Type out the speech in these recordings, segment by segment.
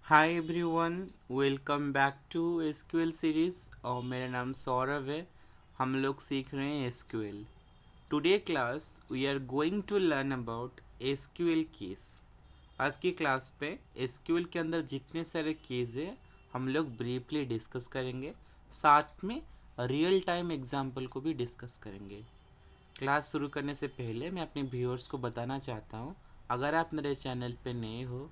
Hi everyone, welcome back to SQL series. और मेरा नाम सौरभ है। हम लोग सीख रहे हैं SQL. Today class we are going to learn about SQL keys. आज की क्लास पे एसक्यूएल के अंदर जितने सारे कीज है हम लोग ब्रीफली डिस्कस करेंगे, साथ में रियल टाइम एग्जाम्पल को भी डिस्कस करेंगे। क्लास शुरू करने से पहले मैं अपने व्यूअर्स को बताना चाहता हूँ, अगर आप मेरे चैनल पे नए हो,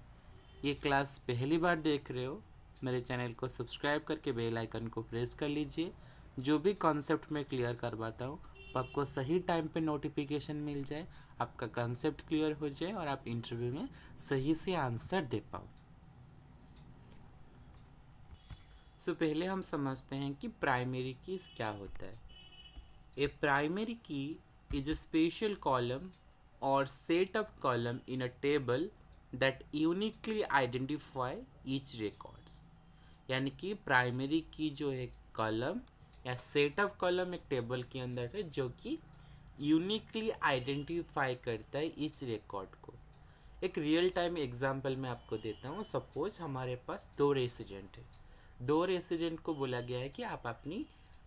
ये क्लास पहली बार देख रहे हो, मेरे चैनल को सब्सक्राइब करके बेल आइकन को प्रेस कर लीजिए। जो भी कॉन्सेप्ट मैं क्लियर करवाता हूँ वो आपको सही टाइम पे नोटिफिकेशन मिल जाए, आपका कॉन्सेप्ट क्लियर हो जाए और आप इंटरव्यू में सही से आंसर दे पाओ। सो पहले हम समझते हैं कि प्राइमरी कीज क्या होता है। ए प्राइमरी की is a special column or set of column in a table that uniquely identify each records। यानी कि प्राइमरी की जो है कॉलम या सेट ऑफ कॉलम एक टेबल के अंदर है जो कि यूनिकली आइडेंटिफाई करता है इस रिकॉर्ड को। एक रियल टाइम एग्जांपल मैं आपको देता हूँ। सपोज हमारे पास दो रेसिडेंट है। दो रेसिडेंट को बोला गया है कि आप अपनी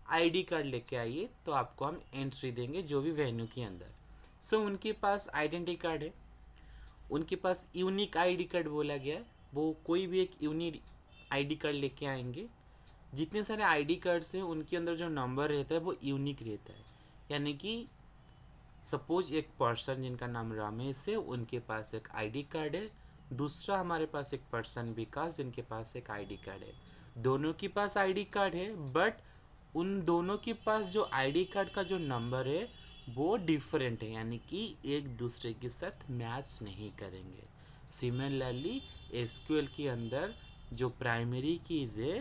आईडी कार्ड लेके आइए, तो आपको हम एंट्री देंगे जो भी वेन्यू के अंदर। सो उनके पास आइडेंटिटी कार्ड है, उनके पास यूनिक आईडी कार्ड बोला गया है। वो कोई भी एक यूनिक आईडी कार्ड लेके आएंगे। जितने सारे आईडी कार्ड्स हैं उनके अंदर जो नंबर रहता है वो यूनिक रहता है। यानी कि सपोज एक पर्सन जिनका नाम रमेश है, उनके पास एक आईडी कार्ड है। दूसरा हमारे पास एक पर्सन विकास, जिनके पास एक आईडी कार्ड है। दोनों के पास आईडी कार्ड है, बट उन दोनों के पास जो आईडी कार्ड का जो नंबर है वो डिफरेंट है, यानी कि एक दूसरे के साथ मैच नहीं करेंगे। सिमिलरली एसक्यूएल के अंदर जो प्राइमरी कीज है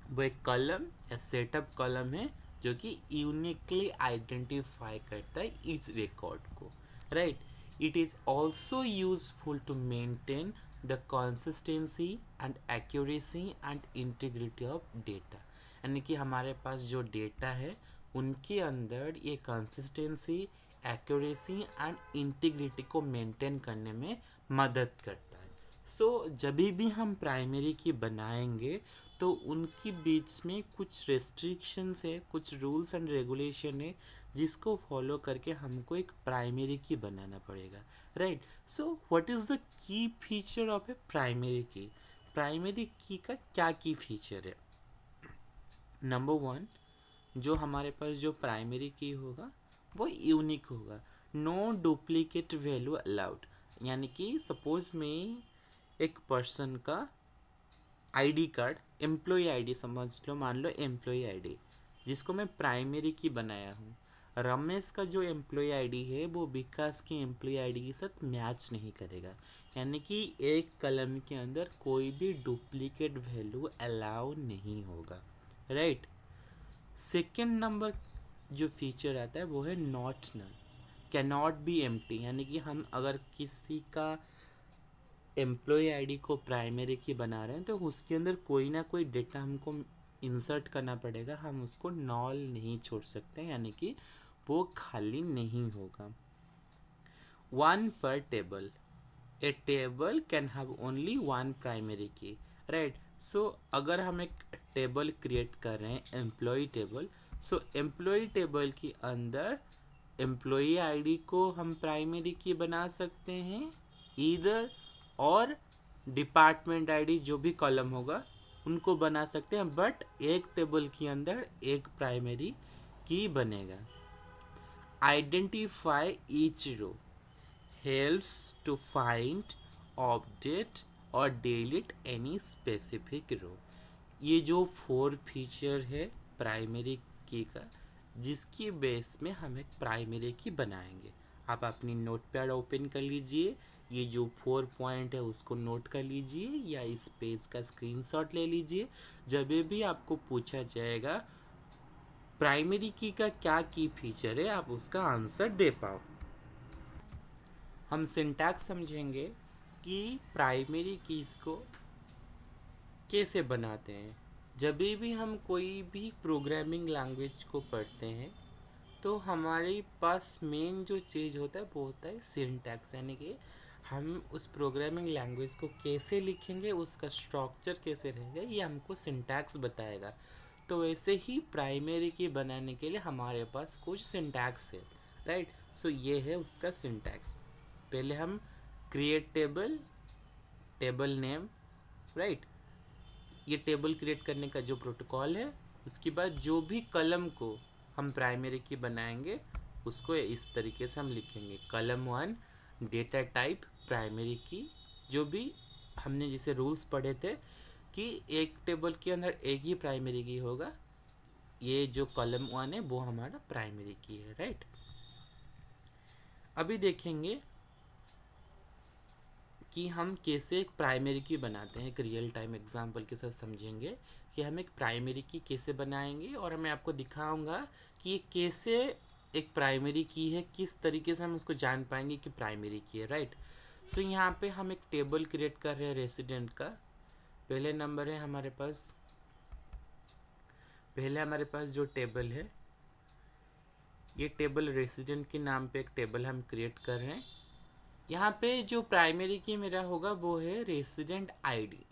वो एक कॉलम या सेटअप कॉलम है जो कि यूनिकली आइडेंटिफाई करता है इस रिकॉर्ड को, right. It is also useful to maintain the consistency and accuracy and integrity of data. यानी कि हमारे पास जो डेटा है उनके अंदर ये कंसिस्टेंसी, एक्यूरेसी एंड इंटीग्रिटी को मेंटेन करने में मदद करता है। सो जब भी हम प्राइमरी की बनाएंगे तो उनके बीच में कुछ रेस्ट्रिक्शंस है, कुछ रूल्स एंड रेगुलेशन है जिसको फॉलो करके हमको एक प्राइमरी की बनाना पड़ेगा, right. So what is the key feature of A primary की। प्राइमरी की का क्या की फीचर है। नंबर वन, जो हमारे पास जो प्राइमरी की होगा वो यूनिक होगा। No duplicate value allowed. यानी कि सपोज में एक पर्सन का आईडी कार्ड, एम्प्लॉय आईडी समझ लो, मान लो एम्प्लॉय आईडी जिसको मैं प्राइमरी की बनाया हूँ। रमेश का जो एम्प्लॉय आईडी है वो विकास की एम्प्लॉय आईडी के साथ मैच नहीं करेगा। यानी कि एक कलम के अंदर कोई भी डुप्लीकेट वैल्यू अलाउ नहीं होगा, राइट। सेकेंड नंबर जो फीचर आता है वो है not null, cannot be empty. यानी कि हम अगर किसी का एम्प्लॉय आईडी को प्राइमरी की बना रहे हैं तो उसके अंदर कोई ना कोई डेटा हमको इंसर्ट करना पड़ेगा, हम उसको नॉल नहीं छोड़ सकते, यानी कि वो खाली नहीं होगा। वन पर table, A table can have only one primary की, राइट। सो अगर हम एक टेबल क्रिएट कर रहे हैं एम्प्लॉय टेबल, सो एम्प्लॉय टेबल के अंदर एम्प्लॉय आईडी को हम प्राइमरी की बना सकते हैं इधर, और डिपार्टमेंट आईडी जो भी कॉलम होगा उनको बना सकते हैं, बट एक टेबल के अंदर एक प्राइमरी की बनेगा। Identify each row, helps to find, update और delete any specific row। ये जो फोर फीचर है प्राइमरी की का, जिसकी बेस में हम एक प्राइमरी की बनाएंगे। आप अपनी नोटपैड ओपन कर लीजिए, ये जो 4 पॉइंट है उसको नोट कर लीजिए या इस पेज का स्क्रीनशॉट ले लीजिए। जब भी आपको पूछा जाएगा प्राइमरी की का क्या की फीचर है, आप उसका आंसर दे पाओ। हम सिंटैक्स समझेंगे कि प्राइमरी कीज को कैसे बनाते हैं। जब भी हम कोई भी प्रोग्रामिंग लैंग्वेज को पढ़ते हैं तो हमारे पास मेन जो चीज़ होता है वो होता है सिंटैक्स। यानी कि हम उस प्रोग्रामिंग लैंग्वेज को कैसे लिखेंगे, उसका स्ट्रक्चर कैसे रहेगा, ये हमको सिंटैक्स बताएगा। तो वैसे ही प्राइमरी की बनाने के लिए हमारे पास कुछ सिंटैक्स है, राइट। सो ये है उसका सिंटैक्स। पहले हम create table, table name, right, ये टेबल क्रिएट करने का जो प्रोटोकॉल है। उसके बाद जो भी कलम को हम प्राइमरी की बनाएंगे उसको इस तरीके से हम लिखेंगे, कलम 1 डेटा टाइप प्राइमरी की। जो भी हमने जिसे रूल्स पढ़े थे कि एक टेबल के अंदर एक ही प्राइमरी की होगा, ये जो कॉलम 1 है वो हमारा प्राइमरी की है, राइट। अभी देखेंगे कि हम कैसे एक प्राइमरी की बनाते हैं, एक रियल टाइम एग्जांपल के साथ समझेंगे कि हम एक प्राइमरी की कैसे बनाएंगे, और मैं आपको दिखाऊंगा कि ये कैसे एक प्राइमरी की है, किस तरीके से हम उसको जान पाएंगे कि प्राइमरी की है, राइट। सो यहाँ पे हम एक टेबल क्रिएट कर रहे हैं रेसिडेंट का। पहले नंबर है हमारे पास, पहले हमारे पास जो टेबल है, ये टेबल रेसिडेंट के नाम पे एक टेबल हम क्रिएट कर रहे हैं। यहाँ पे जो प्राइमरी की मेरा होगा वो है resident ID,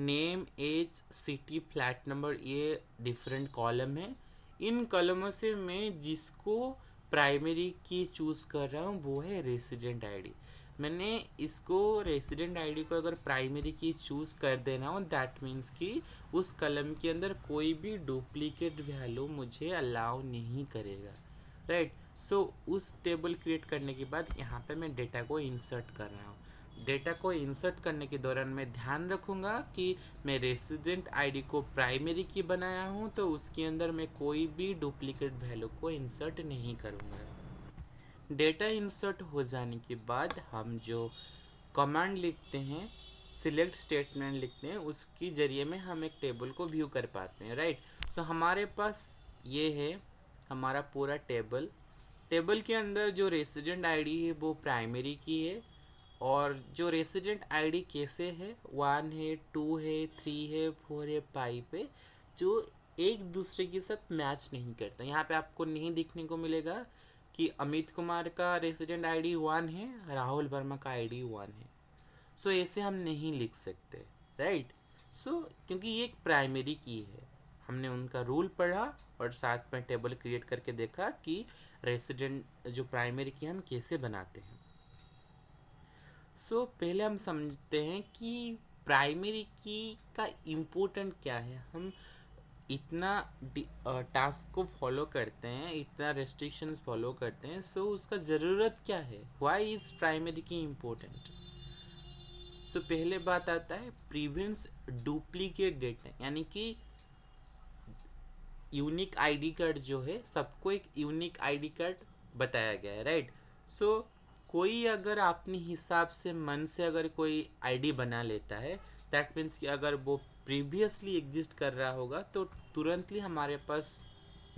name, age, city, flat number, ये डिफरेंट कॉलम है। इन कॉलमों से मैं जिसको प्राइमरी की चूज़ कर रहा हूँ वो है रेसिडेंट आईडी। मैंने इसको रेसिडेंट आईडी को अगर प्राइमरी की चूज़ कर देना हो, दैट मीन्स कि उस कॉलम के अंदर कोई भी डुप्लीकेट वैल्यू मुझे अलाउ नहीं करेगा, राइट। सो उस टेबल क्रिएट करने के बाद यहाँ पे मैं डेटा को इंसर्ट कर रहा हूँ। डेटा को इंसर्ट करने के दौरान मैं ध्यान रखूँगा कि मैं रेसिडेंट आईडी को प्राइमरी की बनाया हूँ तो उसके अंदर मैं कोई भी डुप्लीकेट वैल्यू को इंसर्ट नहीं करूँगा। डेटा इंसर्ट हो जाने के बाद हम जो कमांड लिखते हैं, सिलेक्ट स्टेटमेंट लिखते हैं, उसके ज़रिए में हम एक टेबल को व्यू कर पाते हैं, राइट। सो हमारे पास ये है हमारा पूरा टेबल। टेबल के अंदर जो रेसिडेंट आईडी है वो प्राइमरी की है, और जो रेसिडेंट आईडी कैसे है, 1 है, 2 है, 3 है, 4 है, 5 है, जो एक दूसरे के साथ मैच नहीं करता। यहाँ पे आपको नहीं दिखने को मिलेगा कि अमित कुमार का रेसिडेंट आईडी 1 है, राहुल वर्मा का आईडी 1 है। सो ऐसे हम नहीं लिख सकते, राइट। सो क्योंकि ये एक प्राइमरी की है, हमने उनका रूल पढ़ा और साथ में टेबल क्रिएट करके देखा कि रेसिडेंट जो प्राइमरी की हम कैसे बनाते हैं। सो पहले हम समझते हैं कि प्राइमरी की का इम्पोर्टेंट क्या है। हम इतना टास्क को फॉलो करते हैं, इतना रेस्ट्रिक्शंस फॉलो करते हैं, सो उसका ज़रूरत क्या है, व्हाई इज़ प्राइमरी की इम्पोर्टेंट। सो पहले बात आता है प्रिवेंट्स डुप्लीकेट डेटा, यानी कि यूनिक आईडी कार्ड जो है, सबको एक यूनिक आईडी कार्ड बताया गया है, राइट। सो कोई अगर अपने हिसाब से मन से अगर कोई आईडी बना लेता है, दैट मीन्स कि अगर वो प्रीवियसली एग्जिस्ट कर रहा होगा तो तुरंतली हमारे पास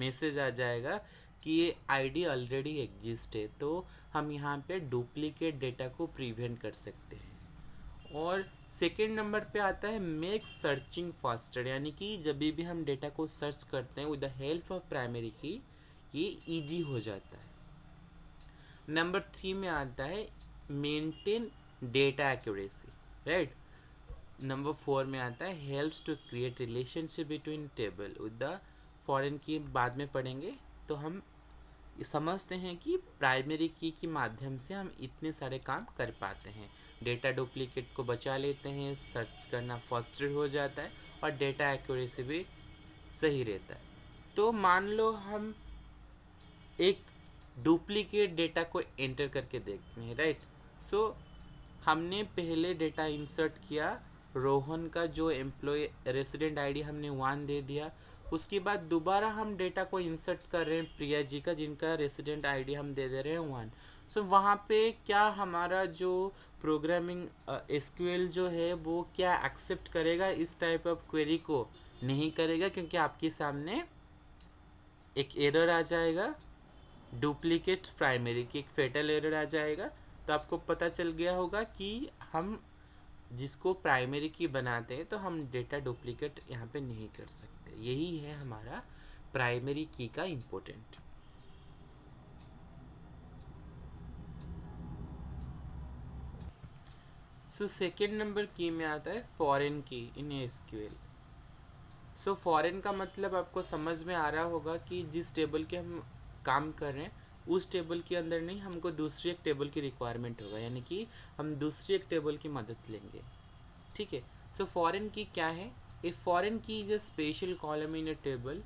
मैसेज आ जाएगा कि ये आईडी ऑलरेडी एग्जिस्ट है। तो हम यहाँ पे डुप्लीकेट डेटा को प्रिवेंट कर सकते हैं। और सेकेंड नंबर पे आता है मेक सर्चिंग फास्टर, यानी कि जब भी हम डेटा को सर्च करते हैं with the help of primary की, ये इजी हो जाता है। नंबर 3 में आता है maintain data accuracy, right. Number 4 में आता है helps to create relationship between table with the foreign key बाद में पढ़ेंगे। तो हम समझते हैं कि प्राइमरी की के माध्यम से हम इतने सारे काम कर पाते हैं। डेटा डुप्लीकेट को बचा लेते हैं, सर्च करना फास्टर हो जाता है, और डेटा एक्यूरेसी भी सही रहता है। तो मान लो हम एक डुप्लीकेट डेटा को एंटर करके देखते हैं, राइट। सो हमने पहले डेटा इंसर्ट किया, रोहन का जो एम्प्लॉय रेसिडेंट आईडी हमने 1 दे दिया। उसके बाद दोबारा हम डेटा को इंसर्ट कर रहे हैं प्रिया जी का, जिनका रेसिडेंट आईडी हम दे दे रहे हैं 1। सो वहाँ पे क्या हमारा जो प्रोग्रामिंग एसक्यूएल जो है वो क्या एक्सेप्ट करेगा इस टाइप ऑफ क्वेरी को? नहीं करेगा, क्योंकि आपके सामने एक एरर आ जाएगा, डुप्लीकेट प्राइमरी की एक फेटल एरर आ जाएगा। तो आपको पता चल गया होगा कि हम जिसको प्राइमरी की बनाते हैं तो हम डेटा डुप्लीकेट यहाँ पे नहीं कर सकते। यही है हमारा प्राइमरी की का इम्पोर्टेंट। सो सेकेंड नंबर की में आता है फॉरेन की इन एसक्यूएल। सो फॉरेन का मतलब आपको समझ में आ रहा होगा कि जिस टेबल के हम काम कर रहे हैं उस टेबल के अंदर नहीं, हमको दूसरी एक टेबल की रिक्वायरमेंट होगा, यानी कि हम दूसरी एक टेबल की मदद लेंगे। ठीक है। सो फॉरेन की क्या है? A foreign key is a special column in a table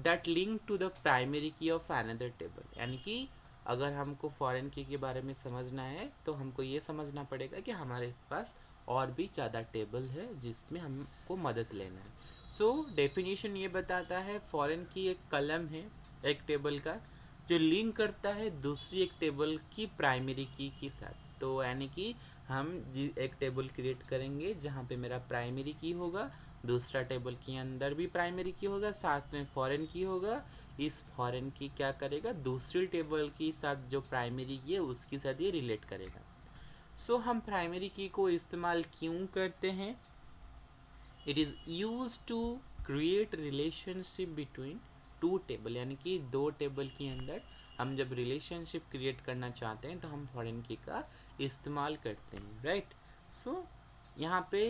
that link to the primary key of another table. यानी कि अगर हमको फॉरेन की के बारे में समझना है तो हमको ये समझना पड़ेगा कि हमारे पास और भी ज़्यादा टेबल है जिसमें हमको मदद लेना है। सो डेफिनेशन ये बताता है फॉरेन की एक कलम है एक टेबल का जो लिंक करता है दूसरी एक टेबल की प्राइमरी की के साथ। तो यानी कि हम एक टेबल क्रिएट करेंगे जहाँ पे मेरा प्राइमरी की होगा, दूसरा टेबल के अंदर भी प्राइमरी की होगा, साथ में फॉरेन की होगा। इस फॉरेन की क्या करेगा? दूसरी टेबल के साथ जो प्राइमरी की है उसके साथ ये रिलेट करेगा। सो हम प्राइमरी की को इस्तेमाल क्यों करते हैं? It is use to create relationship between two table, यानी कि दो टेबल के अंदर हम जब रिलेशनशिप क्रिएट करना चाहते हैं तो हम फॉरेन की का इस्तेमाल करते हैं, राइट। सो यहाँ पे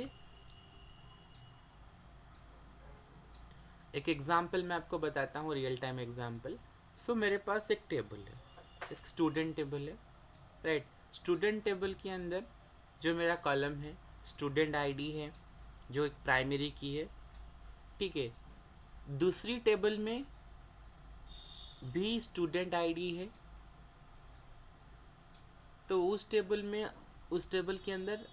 एक एग्जांपल मैं आपको बताता हूँ, रियल टाइम एग्जांपल। सो मेरे पास एक टेबल है, एक स्टूडेंट टेबल है, राइट। स्टूडेंट टेबल के अंदर जो मेरा कॉलम है स्टूडेंट आईडी है जो एक प्राइमरी की है, ठीक है। दूसरी टेबल में भी स्टूडेंट आईडी है, तो उस टेबल के अंदर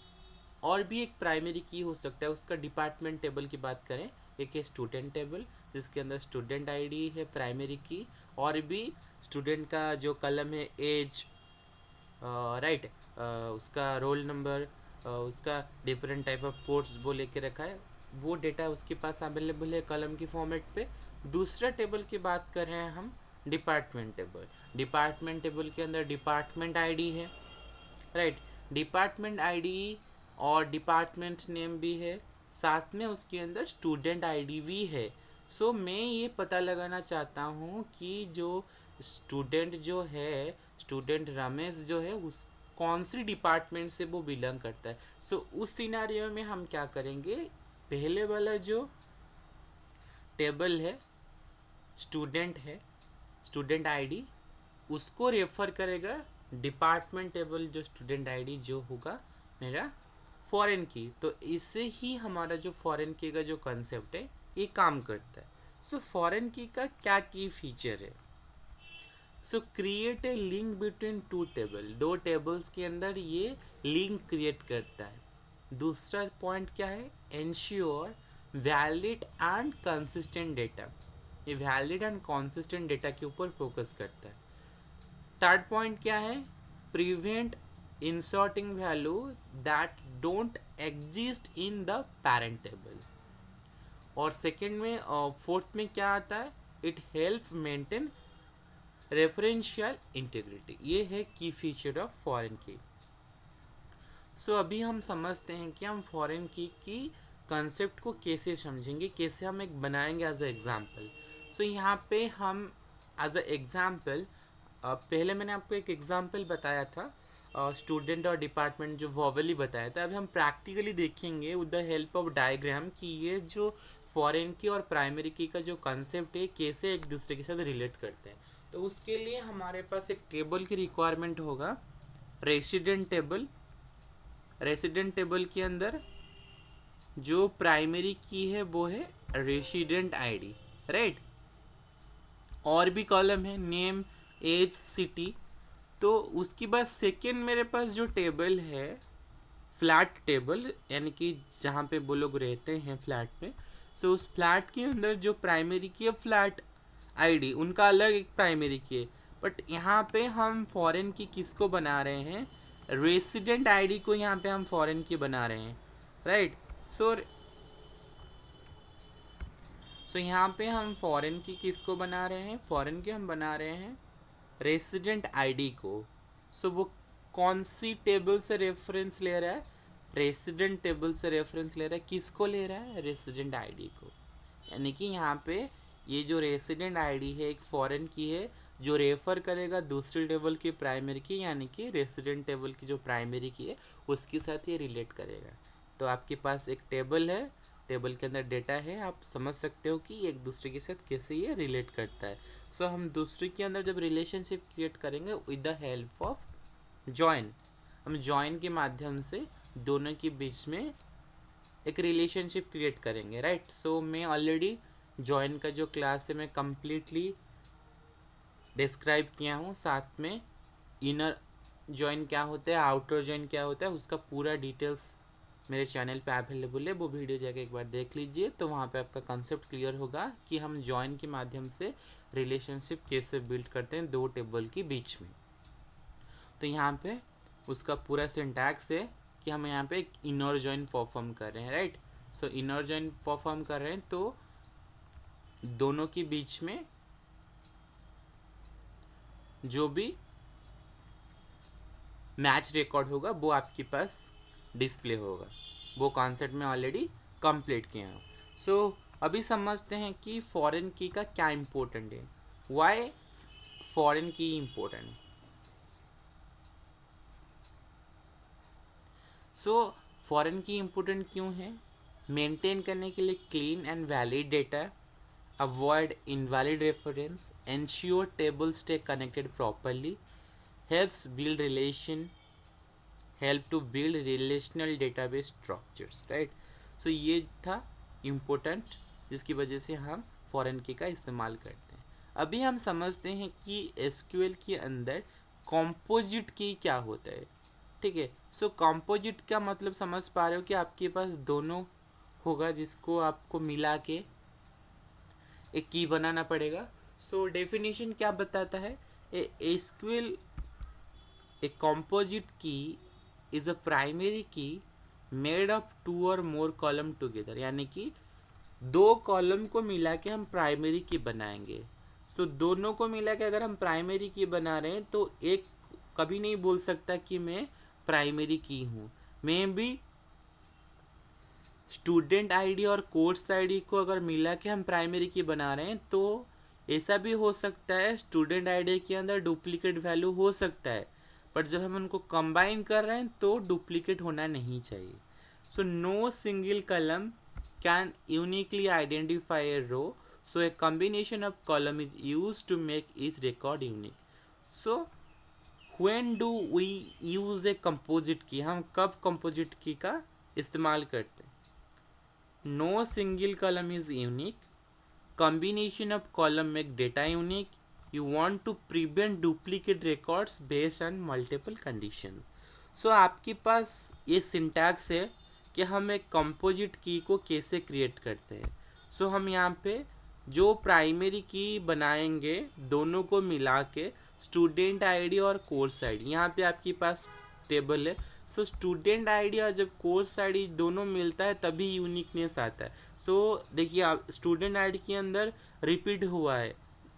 और भी एक प्राइमरी की हो सकता है। उसका डिपार्टमेंट टेबल की बात करें, एक है स्टूडेंट टेबल जिसके अंदर स्टूडेंट आईडी है प्राइमरी की, और भी स्टूडेंट का जो कलम है एज, राइट, उसका रोल नंबर, उसका डिफरेंट टाइप ऑफ कोड्स वो लेके रखा है, वो डेटा उसके पास अवेलेबल है कलम की फॉर्मेट पे। दूसरा टेबल की बात कर रहे हैं हम डिपार्टमेंट टेबल। डिपार्टमेंट टेबल के अंदर डिपार्टमेंट आईडी है, राइट। डिपार्टमेंट आईडी और डिपार्टमेंट नेम भी है, साथ में उसके अंदर स्टूडेंट आईडी भी है। सो मैं ये पता लगाना चाहता हूँ कि जो स्टूडेंट जो है, स्टूडेंट रमेश जो है, उस कौन सी डिपार्टमेंट से वो बिलोंग करता है। सो उस सिनारियो में हम क्या करेंगे, पहले वाला जो टेबल है स्टूडेंट है, स्टूडेंट आईडी, उसको रेफर करेगा डिपार्टमेंट टेबल जो स्टूडेंट आईडी जो होगा मेरा फॉरेन की। तो इससे ही हमारा जो फॉरेन की का जो कंसेप्ट है ये काम करता है। सो फॉरेन की का क्या की फीचर है? सो create a link between two table, दो टेबल्स के अंदर ये लिंक क्रिएट करता है। दूसरा पॉइंट क्या है? Ensure valid and consistent data, ये वैलिड एंड कंसिस्टेंट डेटा के ऊपर फोकस करता है। थर्ड पॉइंट क्या है? Prevent inserting value that don't exist in the parent table. और सेकेंड में फोर्थ में क्या आता है? It help maintain referential integrity. ये है की फीचर ऑफ फॉरेन की। सो अभी हम समझते हैं कि हम फॉरेन की कंसेप्ट को कैसे समझेंगे, कैसे हम एक बनाएंगे एज अ एग्जाम्पल। सो यहाँ पे हम एज अ एग्जाम्पल, पहले मैंने आपको एक एग्जाम्पल बताया था स्टूडेंट और डिपार्टमेंट जो वॉवली बताया था। अभी हम प्रैक्टिकली देखेंगे with the help of diagram कि ये जो फॉरेन की और प्राइमरी की का जो कंसेप्ट है कैसे एक दूसरे के साथ रिलेट करते हैं। तो उसके लिए हमारे पास एक टेबल की रिक्वायरमेंट होगा, रेसिडेंट टेबल। रेसिडेंट टेबल के अंदर जो प्राइमरी की है वो है रेसिडेंट आईडी, राइट। और भी कॉलम है नेम, एज, सिटी। तो उसके बाद सेकेंड मेरे पास जो टेबल है फ्लैट टेबल, यानी कि जहाँ पे वो लोग रहते हैं फ्लैट में। सो उस फ्लैट के अंदर जो प्राइमरी की है फ्लैट आईडी, उनका अलग एक प्राइमरी की है। बट यहाँ पे हम फॉरेन की किसको बना रहे हैं? रेसिडेंट आईडी को यहाँ पे हम फॉरेन की बना रहे हैं, राइट। सो यहाँ पे हम फॉरेन की किसको बना रहे हैं? फॉरेन की हम बना रहे हैं रेसिडेंट आईडी को। सो वो कौन सी टेबल से रेफरेंस ले रहा है? रेसिडेंट टेबल से रेफरेंस ले रहा है। किसको ले रहा है? रेसिडेंट आईडी को। यानी कि यहाँ पे ये जो रेसिडेंट आईडी है एक फॉरेन की है जो रेफर करेगा दूसरी टेबल की प्राइमरी की, यानी कि रेसिडेंट टेबल की जो प्राइमरी की है उसके साथ ये रिलेट करेगा। तो आपके पास एक टेबल है, टेबल के अंदर डेटा है, आप समझ सकते हो कि एक दूसरे के साथ कैसे ये रिलेट करता है। सो हम दूसरे के अंदर जब रिलेशनशिप क्रिएट करेंगे with the help of join, हम जॉइन के माध्यम से दोनों के बीच में एक रिलेशनशिप क्रिएट करेंगे, राइट। सो मैं ऑलरेडी जॉइन का जो क्लास है मैं कम्प्लीटली डिस्क्राइब किया हूँ, साथ में इनर जॉइन क्या होता है, आउटर जॉइन क्या होता है, उसका पूरा डिटेल्स मेरे चैनल पे अवेलेबल है, वो वीडियो जाके एक बार देख लीजिए। तो वहाँ पे आपका कंसेप्ट क्लियर होगा कि हम जॉइन के माध्यम से रिलेशनशिप कैसे बिल्ड करते हैं दो टेबल के बीच में। तो यहाँ पे उसका पूरा सिंटैक्स है कि हम यहाँ पे एक इनर जॉइन परफॉर्म कर रहे हैं, राइट। सो इनर जॉइन परफॉर्म कर रहे हैं तो दोनों के बीच में जो भी मैच रिकॉर्ड होगा वो आपके पास डिस्प्ले होगा। वो कॉन्सेप्ट में ऑलरेडी कंप्लीट किया हूँ। सो अभी समझते हैं कि फॉरेन की का क्या इम्पोर्टेंट है, why foreign key important. So foreign key important क्यों है, मेंटेन करने के लिए clean and valid data, avoid invalid reference, ensure table stay connected properly, helps build relation, help to build relational database structures, right. So ये था important जिसकी वजह से हम फॉरेन की का इस्तेमाल करते हैं। अभी हम समझते हैं कि एसक्यूएल के अंदर कॉम्पोजिट की क्या होता है, ठीक है। सो कॉम्पोजिट का मतलब समझ पा रहे हो कि आपके पास दोनों होगा जिसको आपको मिला के एक की बनाना पड़ेगा। सो डेफिनेशन क्या बताता है, SQL A composite key is a primary key made of two or more column together, यानी कि दो कॉलम को मिला के हम प्राइमरी की बनाएंगे। सो दोनों को मिला के अगर हम प्राइमरी की बना रहे हैं तो एक कभी नहीं बोल सकता कि मैं प्राइमरी की हूँ। मैं भी स्टूडेंट आईडी और कोर्स आईडी को अगर मिला के हम प्राइमरी की बना रहे हैं तो ऐसा भी हो सकता है स्टूडेंट आईडी के अंदर डुप्लीकेट वैल्यू हो सकता है, पर जब हम उनको कंबाइन कर रहे हैं तो डुप्लीकेट होना नहीं चाहिए। So no single column can uniquely identify a row, so a combination of column is use to make each record unique. So when do we use a composite key, हम कब composite key का इस्तेमाल करते हैं। नो single कॉलम इज यूनिक, combination of column make data unique, you want to prevent duplicate records based on multiple condition। सो आपके पास ये सिंटैक्स है कि हम एक कंपोजिट की को कैसे क्रिएट करते हैं। सो हम यहाँ पे जो प्राइमरी की बनाएंगे दोनों को मिला के स्टूडेंट आईडी और कोर्स आईडी, यहाँ पे आपके पास टेबल है। सो स्टूडेंट आईडी और जब कोर्स आईडी दोनों मिलता है तभी यूनिकनेस आता है। सो देखिए आप स्टूडेंट आईडी के अंदर रिपीट हुआ है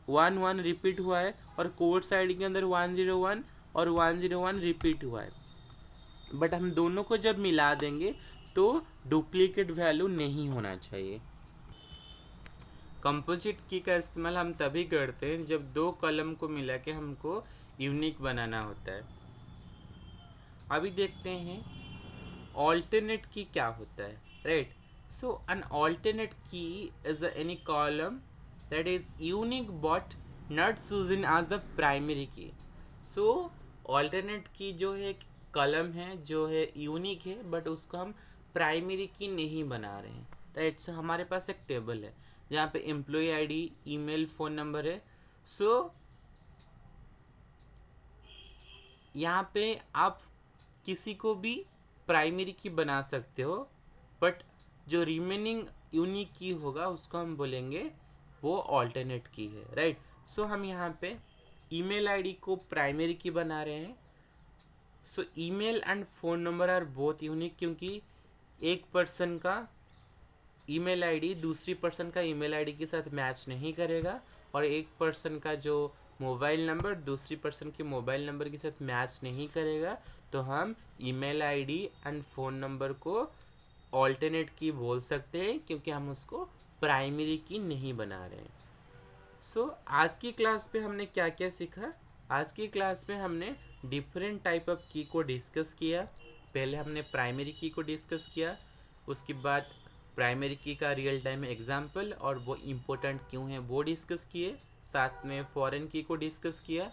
1 1 रिपीट हुआ है, और कोर्स आईडी के अंदर 101 और 101 रिपीट हुआ है, बट हम दोनों को जब मिला देंगे तो डुप्लीकेट वैल्यू नहीं होना चाहिए। कंपोजिट की का इस्तेमाल हम तभी करते हैं जब दो कॉलम को मिला के हमको यूनिक बनाना होता है। अभी देखते हैं ऑल्टरनेट की क्या होता है, right. So an alternate key is any column that is unique but not chosen as the primary key. So alternate की जो है कॉलम है जो है यूनिक है बट उसको हम प्राइमरी की नहीं बना रहे हैं, राइट। सो हमारे पास एक टेबल है जहाँ पे employ ID, email, phone number है। सो यहाँ पे आप किसी को भी प्राइमरी की बना सकते हो, बट जो रिमेनिंग यूनिक की होगा उसको हम बोलेंगे वो ऑल्टरनेट की है, राइट। सो हम यहाँ पे ईमेल आईडी को प्राइमरी की बना रहे हैं। So email and phone number are both unique, क्योंकि एक पर्सन का ईमेल आईडी दूसरी पर्सन का ईमेल आईडी के साथ मैच नहीं करेगा, और एक पर्सन का जो मोबाइल नंबर दूसरी पर्सन के मोबाइल नंबर के साथ मैच नहीं करेगा। तो हम email ID and phone number को ऑल्टरनेट की बोल सकते हैं क्योंकि हम उसको प्राइमरी की नहीं बना रहे हैं। आज की क्लास पे हमने क्या क्या सीखा। आज की क्लास में हमने डिफरेंट टाइप ऑफ की को डिस्कस किया। पहले हमने प्राइमरी की को डिस्कस किया, उसके बाद प्राइमरी की का रियल टाइम एग्जाम्पल और वो इम्पोर्टेंट क्यों है वो डिस्कस किए। साथ में फॉरेन की को डिस्कस किया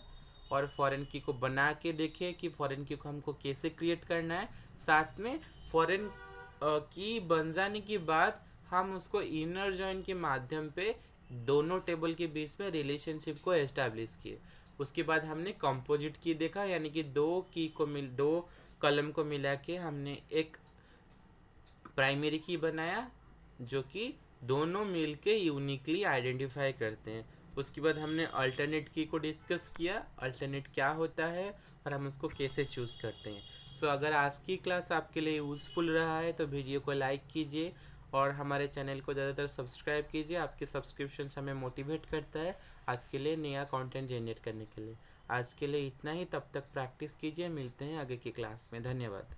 और फॉरेन की को बना के देखे कि फॉरेन की को हमको कैसे क्रिएट करना है। साथ में फॉरेन की बन जाने के बाद हम उसको इनर जॉइन के माध्यम पे दोनों टेबल के बीच में रिलेशनशिप को एस्टैब्लिश किए। उसके बाद हमने कंपोजिट की देखा, यानी कि दो कॉलम को मिला के हमने एक प्राइमरी की बनाया जो कि दोनों मिल के यूनिकली आइडेंटिफाई करते हैं। उसके बाद हमने अल्टरनेट की को डिस्कस किया, अल्टरनेट क्या होता है और हम उसको कैसे चूज़ करते हैं। अगर आज की क्लास आपके लिए यूज़फुल रहा है तो वीडियो को लाइक कीजिए और हमारे चैनल को ज़्यादातर सब्सक्राइब कीजिए। आपके सब्सक्रिप्शन हमें मोटिवेट करता है आपके लिए नया कंटेंट जनरेट करने के लिए। आज के लिए इतना ही, तब तक प्रैक्टिस कीजिए। मिलते हैं आगे की क्लास में। धन्यवाद।